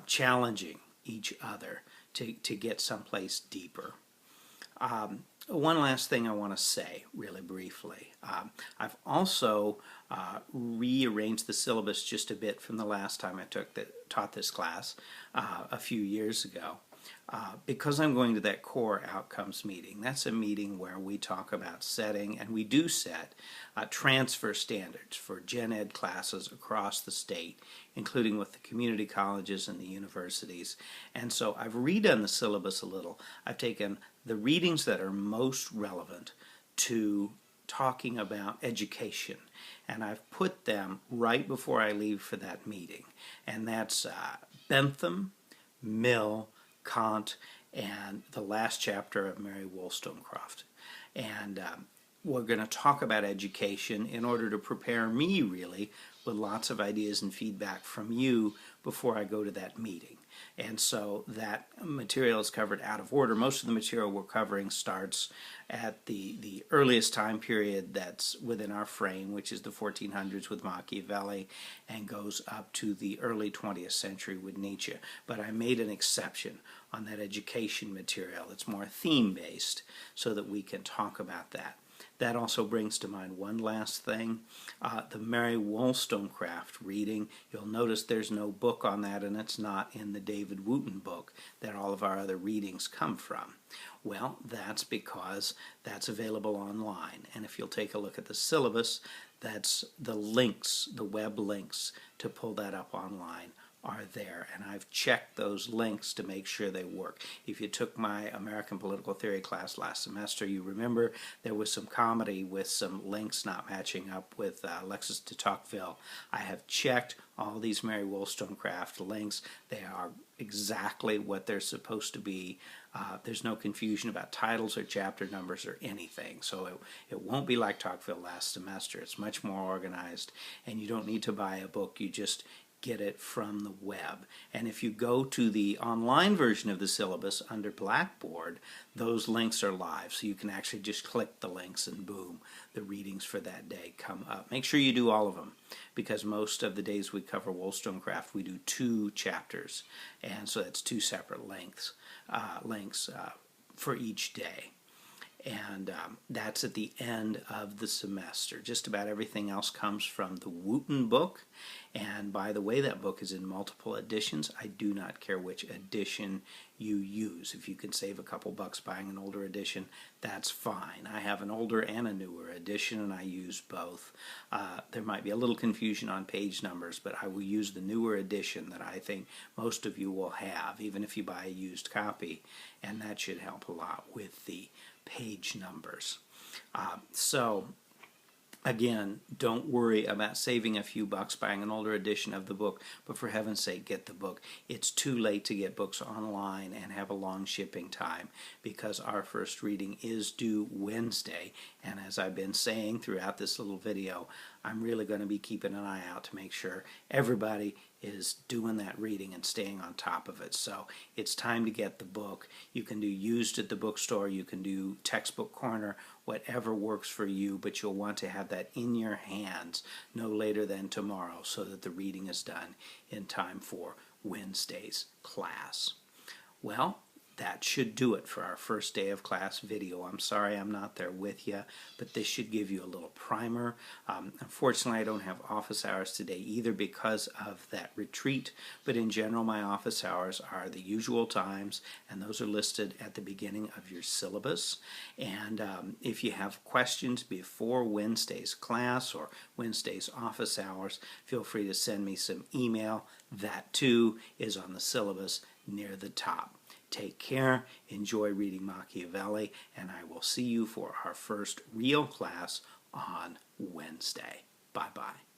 challenging each other to get someplace deeper. One last thing I want to say really briefly. I've also rearranged the syllabus just a bit from the last time I taught this class a few years ago. Because I'm going to that core outcomes meeting. That's a meeting where we talk about setting, and we do set transfer standards for gen ed classes across the state, including with the community colleges and the universities. And so I've redone the syllabus a little. I've taken the readings that are most relevant to talking about education, and I've put them right before I leave for that meeting. And that's Bentham, Mill, Kant, and the last chapter of Mary Wollstonecraft. And we're going to talk about education in order to prepare me, really, with lots of ideas and feedback from you before I go to that meeting. And so that material is covered out of order. Most of the material we're covering starts at the earliest time period that's within our frame, which is the 1400s with Machiavelli, and goes up to the early 20th century with Nietzsche. But I made an exception on that education material. It's more theme-based so that we can talk about that. That also brings to mind one last thing, the Mary Wollstonecraft reading. You'll notice there's no book on that, and it's not in the David Wooten book that all of our other readings come from. Well, that's because that's available online, and if you'll take a look at the syllabus, that's the links, the web links to pull that up online are there, and I've checked those links to make sure they work. If you took my American Political Theory class last semester, you remember there was some comedy with some links not matching up with Alexis de Tocqueville. I have checked all these Mary Wollstonecraft links. They are exactly what they're supposed to be. There's no confusion about titles or chapter numbers or anything. So it won't be like Tocqueville last semester. It's much more organized, and you don't need to buy a book. You just get it from the web. And if you go to the online version of the syllabus under Blackboard, those links are live, so you can actually just click the links and boom, the readings for that day come up. Make sure you do all of them, because most of the days we cover Wollstonecraft, we do 2 chapters, and so that's 2 separate links for each day. And that's at the end of the semester. Just about everything else comes from the Wooten book. And by the way, that book is in multiple editions. I do not care which edition you use. If you can save a couple bucks buying an older edition, that's fine. I have an older and a newer edition, and I use both. There might be a little confusion on page numbers, but I will use the newer edition that I think most of you will have, even if you buy a used copy, and that should help a lot with the page numbers. So again, don't worry about saving a few bucks buying an older edition of the book, but for heaven's sake, get the book. It's too late to get books online and have a long shipping time, because our first reading is due Wednesday, and as I've been saying throughout this little video, I'm really going to be keeping an eye out to make sure everybody is doing that reading and staying on top of it. So it's time to get the book. You can do used at the bookstore, you can do textbook corner, whatever works for you, but you'll want to have that in your hands no later than tomorrow so that the reading is done in time for Wednesday's class. Well, that should do it for our first day of class video. I'm sorry I'm not there with you, but this should give you a little primer. Unfortunately, I don't have office hours today either because of that retreat, but in general, my office hours are the usual times, and those are listed at the beginning of your syllabus. And if you have questions before Wednesday's class or Wednesday's office hours, feel free to send me some email. That too is on the syllabus near the top. Take care, enjoy reading Machiavelli, and I will see you for our first real class on Wednesday. Bye-bye.